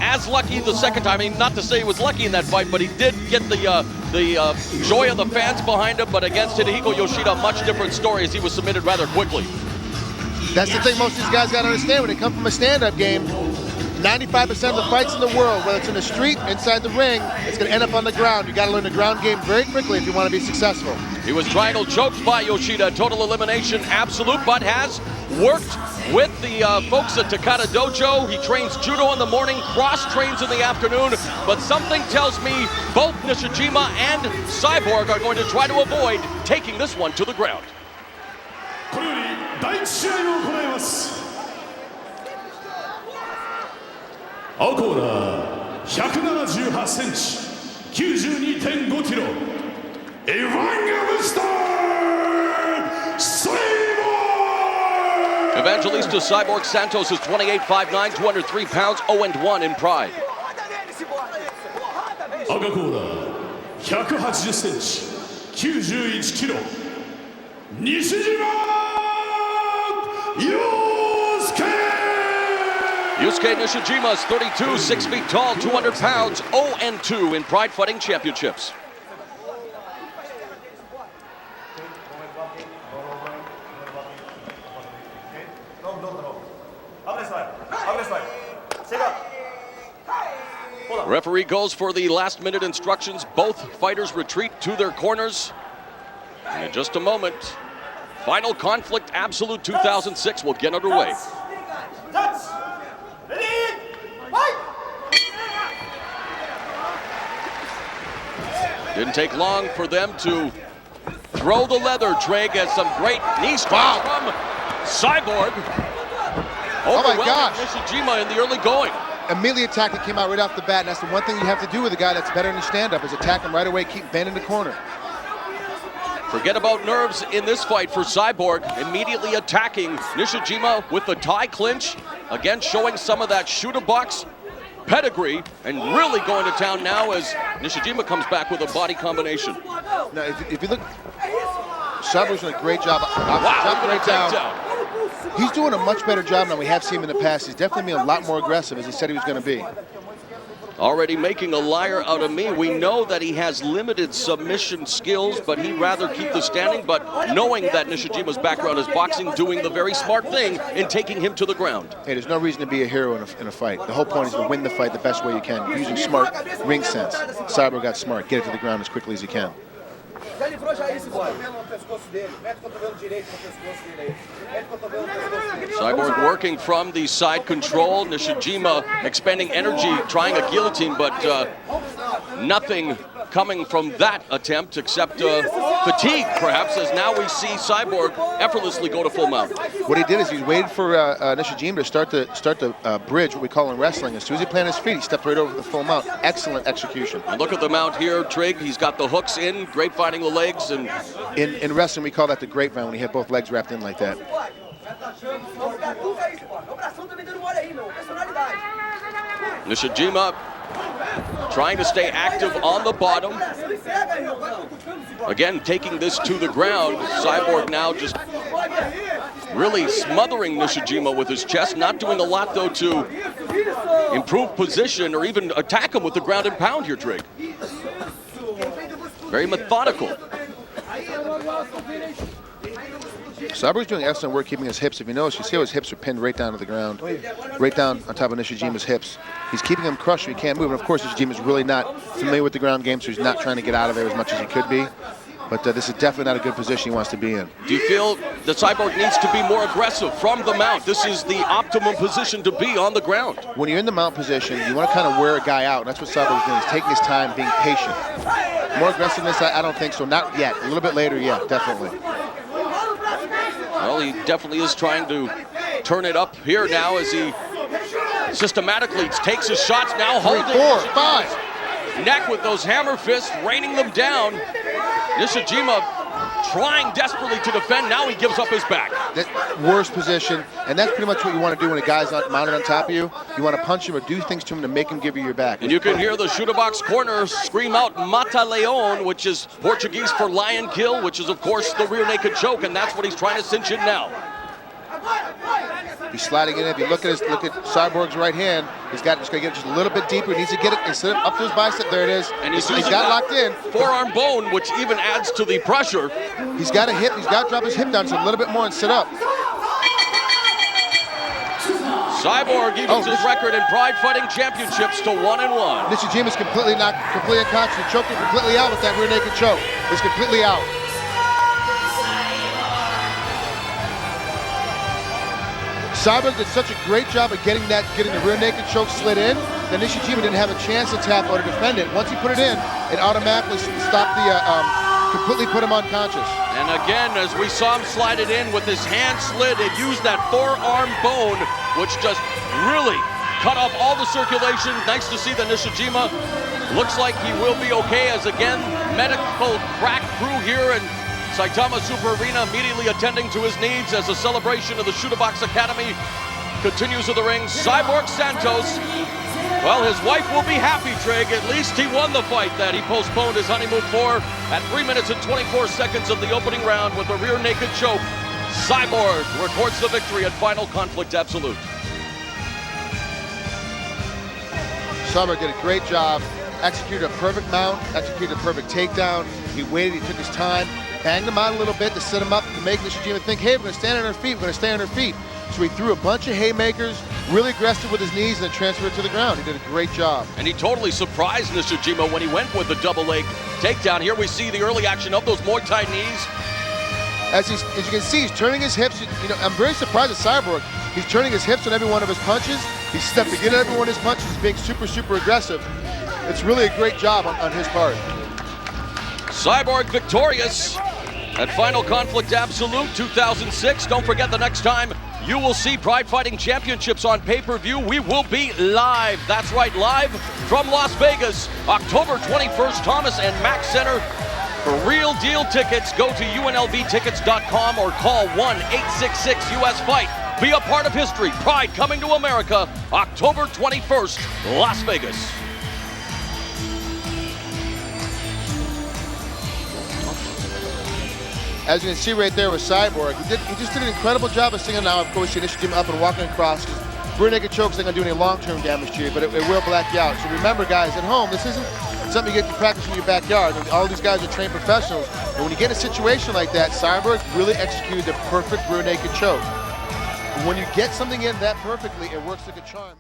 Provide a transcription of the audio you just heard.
as lucky the second time. I mean, not to say he was lucky in that fight, but he did get the joy of the fans behind him. But against Hidehiko Yoshida, a much different story as he was submitted rather quickly. That's the thing most of these guys got to understand when they come from a stand-up game. 95% of the fights in the world, whether it's in the street, inside the ring, it's going to end up on the ground. You got to learn the ground game very quickly if you want to be successful. He was triangle choked by Yoshida, total elimination, absolute, but has worked with the folks at Takata Dojo. He trains judo in the morning, cross trains in the afternoon, but something tells me both Nishijima and Cyborg are going to try to avoid taking this one to the ground. 青コーナー178センチ 92.5 キロ Evangelista Cyborg! Evangelista Cyborg Santos is 28'5'9", 203 pounds, 0-1 in Pride. 赤コーナー180センチ 91 キロ Nishijima Yosuke Nishijima is 32, 6 feet tall, 200 pounds, 0-2 in Pride Fighting Championships. Referee goes for the last-minute instructions. Both fighters retreat to their corners. And in just a moment, Final Conflict Absolute 2006 will get underway. Didn't take long for them to throw the leather. Treg has some great knee strikes from Cyborg. Oh my gosh. Nishijima in the early going. Immediately attack that came out right off the bat, and that's the one thing you have to do with a guy that's better than stand-up is attack him right away, keep bending the corner. Forget about nerves in this fight for Cyborg. Immediately attacking Nishijima with the tie clinch. Again, showing some of that shoot-a-box pedigree and really going to town now as Nishijima comes back with a body combination. Now, if you look, Cyborg's doing a great job. Wow, down. He's doing a much better job than we have seen him in the past. He's definitely being a lot more aggressive as he said he was going to be. Already making a liar out of me. We know that he has limited submission skills, but he'd rather keep the standing. But knowing that Nishijima's background is boxing, doing the very smart thing in taking him to the ground. Hey, there's no reason to be a hero in a fight. The whole point is to win the fight the best way you can, using smart ring sense. Cyborg got smart. Get it to the ground as quickly as he can. Cyborg working from the side control. Nishijima expending energy, trying a guillotine, but nothing coming from that attempt except fatigue, perhaps, as now we see Cyborg effortlessly go to full mount. What he did is he waited for Nishijima to start the bridge, what we call in wrestling. As soon as he planted his feet, he stepped right over the full mount. Excellent execution. And look at the mount here, Trig. He's got the hooks in, great finding the legs. And in wrestling, we call that the grapevine when you have both legs wrapped in like that. Nishijima trying to stay active on the bottom. Again, taking this to the ground. Cyborg now just really smothering Nishijima with his chest. Not doing a lot, though, to improve position or even attack him with the ground and pound here, Trig. Very methodical. Cyborg's doing excellent work keeping his hips. If you notice, you see how his hips are pinned right down to the ground, right down on top of Nishijima's hips. He's keeping him crushed so he can't move. And of course, Nishijima's really not familiar with the ground game, so he's not trying to get out of there as much as he could be. But this is definitely not a good position he wants to be in. Do you feel that Cyborg needs to be more aggressive from the mount? This is the optimum position to be on the ground. When you're in the mount position, you want to kind of wear a guy out, and that's what Cyborg's doing. He's taking his time, being patient. More aggressiveness, I don't think so. Not yet. A little bit later, yeah, definitely. Well, he definitely is trying to turn it up here now as he systematically takes his shots now, holding 3, 4, 5. Neck with those hammer fists, raining them down. Nishijima trying desperately to defend. Now he gives up his back. That worst position, and that's pretty much what you want to do when a guy's mounted on top of you. You want to punch him or do things to him to make him give you your back. And you can hear the shoot-a-box corner scream out Mata Leon, which is Portuguese for lion kill, which is, of course, the rear naked choke, and that's what he's trying to cinch in now. He's sliding in. If you look at Cyborg's right hand, he's just got to get just a little bit deeper. He needs to get it instead of up to his bicep. There it is. And he's got locked in. Forearm bone, which even adds to the pressure. He's got to drop his hip down just a little bit more and sit up. Cyborg evens his record in Pride Fighting Championships to 1-1. Nishijima's completely unconscious. He choked him completely out with that rear naked choke. He's completely out. Cyborg did such a great job of getting the rear naked choke slid in that Nishijima didn't have a chance to tap or to defend it. Once he put it in, it automatically stopped completely put him unconscious. And again, as we saw him slide it in with his hand slid, it used that forearm bone, which just really cut off all the circulation. Nice to see that Nishijima looks like he will be okay, as again, medical crack crew here in Saitama Super Arena immediately attending to his needs as a celebration of the Shootabox Academy continues to the ring. Cyborg Santos, well, his wife will be happy, Trig. At least he won the fight that he postponed his honeymoon for at 3 minutes and 24 seconds of the opening round with a rear naked choke. Cyborg records the victory at Final Conflict Absolute. Cyborg did a great job, executed a perfect mount, executed a perfect takedown. He waited, he took his time, banged him out a little bit to set him up to make Nishijima think, hey, we're going to stand on our feet, we're going to stay on our feet. So he threw a bunch of haymakers, really aggressive with his knees, and then transferred it to the ground. He did a great job. And he totally surprised Nishijima when he went with the double leg takedown. Here we see the early action of those Muay Thai knees. As you can see, he's turning his hips. You know, I'm very surprised at Cyborg. He's turning his hips on every one of his punches. He's stepping in every one of his punches. He's being super, super aggressive. It's really a great job on his part. Cyborg victorious at Final Conflict Absolute 2006. Don't forget, the next time you will see Pride Fighting Championships on pay-per-view, we will be live. That's right, live from Las Vegas, October 21st, Thomas and Mack Center. For real deal tickets, go to unlvtickets.com or call 1-866-US-FIGHT. Be a part of history. Pride coming to America, October 21st, Las Vegas. As you can see right there with Cyborg, he just did an incredible job of singing. Now, of course, you Nishijima up and walking across. Rear naked chokes ain't gonna do any long-term damage to you, but it will black you out. So remember, guys, at home, this isn't something you get to practice in your backyard. All these guys are trained professionals. And when you get in a situation like that, Cyborg really executed the perfect rear naked choke. When you get something in that perfectly, it works like a charm.